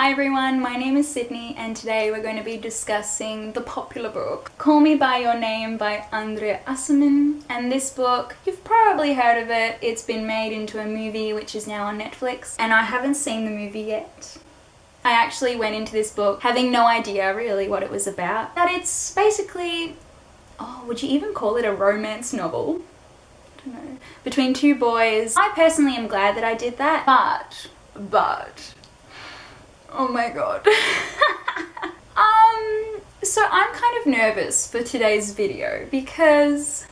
Hi everyone, my name is Sydney and today we're going to be discussing the popular book Call Me By Your Name by Aciman. And this book, you've probably heard of it. It's been made into a movie which is now on Netflix and I haven't seen the movie yet. I actually went into this book having no idea really what it was about. That it's basically, would you even call it a romance novel? I don't know. Between two boys. I personally am glad that I did that, but oh my god. So I'm kind of nervous for today's video because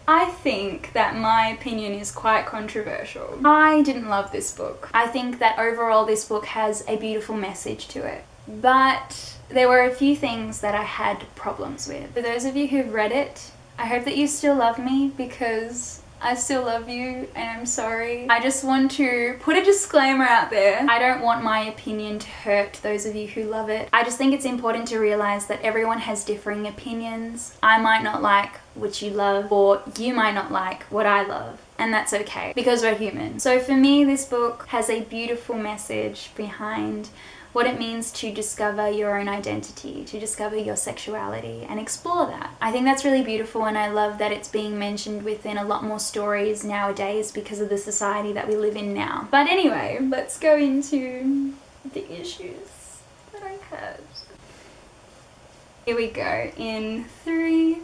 I think that my opinion is quite controversial. I didn't love this book. I think that overall this book has a beautiful message to it, but there were a few things that I had problems with. For those of you who've read it, I hope that you still love me because I still love you and I'm sorry. I just want to put a disclaimer out there. I don't want my opinion to hurt those of you who love it. I just think it's important to realize that everyone has differing opinions. I might not like what you love, or you might not like what I love. And that's okay because we're human. So for me, this book has a beautiful message behind what it means to discover your own identity, to discover your sexuality and explore that. I think that's really beautiful and I love that it's being mentioned within a lot more stories nowadays because of the society that we live in now. But anyway, let's go into the issues that I had. Here we go in 3,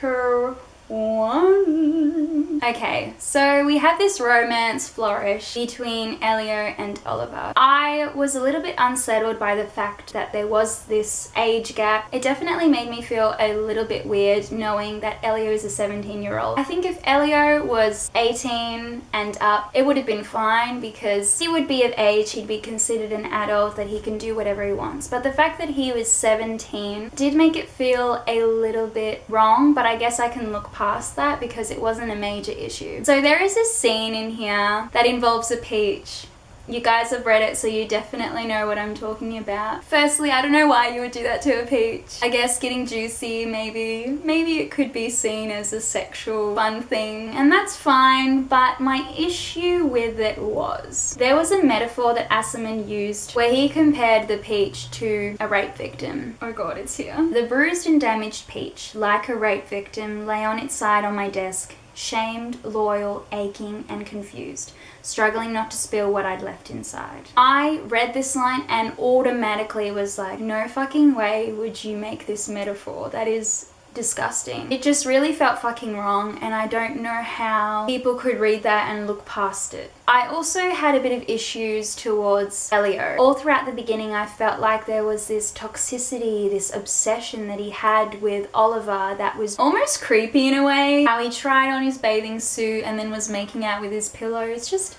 2, 1. Okay, so we have this romance flourish between Elio and Oliver. I was a little bit unsettled by the fact that there was this age gap. It definitely made me feel a little bit weird knowing that Elio is a 17-year-old. I think if Elio was 18 and up, it would have been fine because he would be of age, he'd be considered an adult, that he can do whatever he wants. But the fact that he was 17 did make it feel a little bit wrong, but I guess I can look past that because it wasn't a major issue. So there is a scene in here that involves a peach. You guys have read it, so you definitely know what I'm talking about. Firstly, I don't know why you would do that to a peach. I guess getting juicy, maybe it could be seen as a sexual fun thing, and that's fine, but my issue with it was there was a metaphor that Aciman used where he compared the peach to a rape victim. Oh god, it's here. The bruised and damaged peach, like a rape victim, lay on its side on my desk, shamed, loyal, aching, and confused, struggling not to spill what I'd left inside. I read this line and automatically was like, no fucking way would you make this metaphor. That is disgusting. It just really felt fucking wrong and I don't know how people could read that and look past it. I also had a bit of issues towards Elio. All throughout the beginning I felt like there was this toxicity, this obsession that he had with Oliver that was almost creepy in a way. How he tried on his bathing suit and then was making out with his pillow. It's just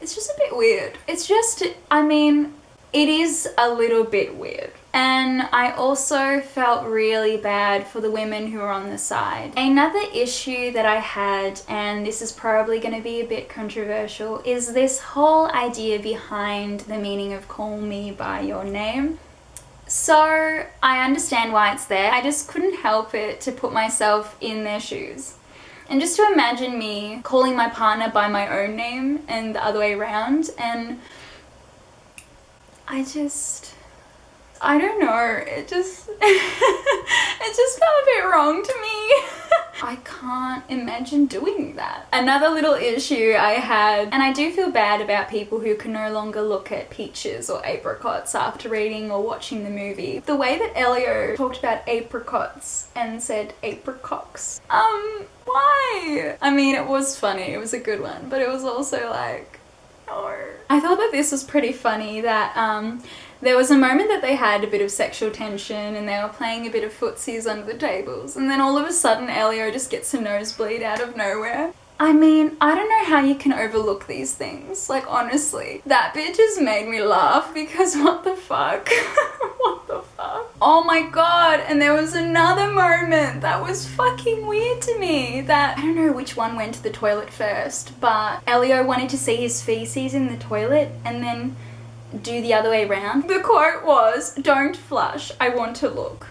a bit weird. It is a little bit weird. And I also felt really bad for the women who were on the side. Another issue that I had, and this is probably going to be a bit controversial, is this whole idea behind the meaning of call me by your name. So I understand why it's there. I just couldn't help it to put myself in their shoes. And just to imagine me calling my partner by my own name and the other way around, and I don't know, it just felt a bit wrong to me. I can't imagine doing that. Another little issue I had, and I do feel bad about people who can no longer look at peaches or apricots after reading or watching the movie. The way that Elio talked about apricots and said apricocks. Why? I mean, it was funny, it was a good one, but it was also like, no. I thought that this was pretty funny that there was a moment that they had a bit of sexual tension and they were playing a bit of footsies under the tables, and then all of a sudden Elio just gets a nosebleed out of nowhere. I mean, I don't know how you can overlook these things. Like, honestly, that bitch just made me laugh because what the fuck? What the fuck? Oh my god, and there was another moment that was fucking weird to me that, I don't know which one went to the toilet first, but Elio wanted to see his feces in the toilet and then do the other way around. The quote was, "Don't flush, I want to look."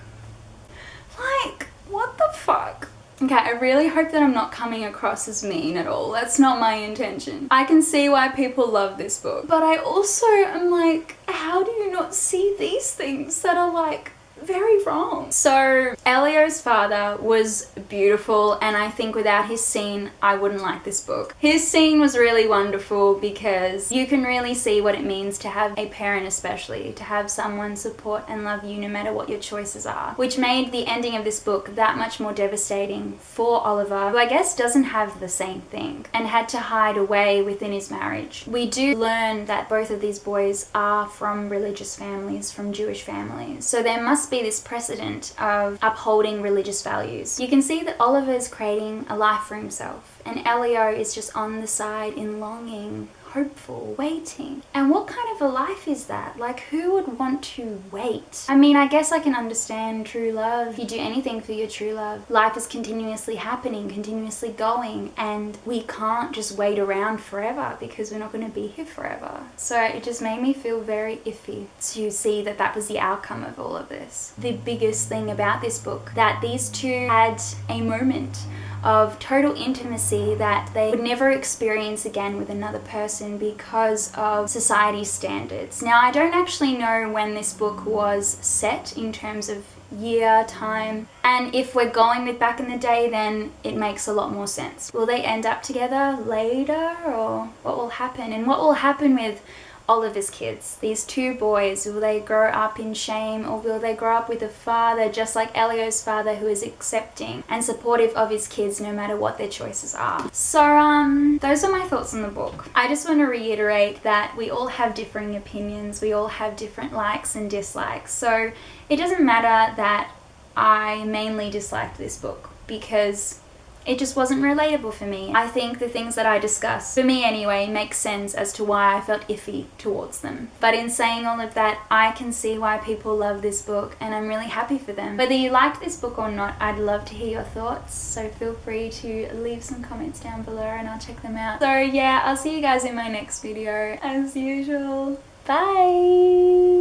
Like, what the fuck? Okay, I really hope that I'm not coming across as mean at all. That's not my intention. I can see why people love this book, but I also am like, how do you not see these things that are like very wrong? So Elio's father was beautiful, and I think without his scene I wouldn't like this book. His scene was really wonderful because you can really see what it means to have a parent, especially to have someone support and love you no matter what your choices are, which made the ending of this book that much more devastating for Oliver, who I guess doesn't have the same thing and had to hide away within his marriage. We do learn that both of these boys are from religious families, from Jewish families, so there must be this precedent of upholding religious values. You can see that Oliver is creating a life for himself, and Elio is just on the side in longing, hopeful, waiting. And what kind of a life is that? Like, who would want to wait? I mean, I guess I can understand true love. You do anything for your true love. Life is continuously happening, continuously going, and we can't just wait around forever because we're not going to be here forever. So it just made me feel very iffy to see that that was the outcome of all of this. The biggest thing about this book, that these two had a moment of total intimacy that they would never experience again with another person because of society's standards. Now, I don't actually know when this book was set in terms of year, time, and if we're going with back in the day, then it makes a lot more sense. Will they end up together later, or what will happen? And what will happen with Oliver's kids, these two boys? Will they grow up in shame, or will they grow up with a father just like Elio's father, who is accepting and supportive of his kids no matter what their choices are? So those are my thoughts on the book. I just want to reiterate that we all have differing opinions, we all have different likes and dislikes, so it doesn't matter that I mainly disliked this book because it just wasn't relatable for me. I think the things that I discuss, for me anyway, make sense as to why I felt iffy towards them. But in saying all of that, I can see why people love this book, and I'm really happy for them. Whether you liked this book or not, I'd love to hear your thoughts, so feel free to leave some comments down below and I'll check them out. So yeah, I'll see you guys in my next video as usual. Bye!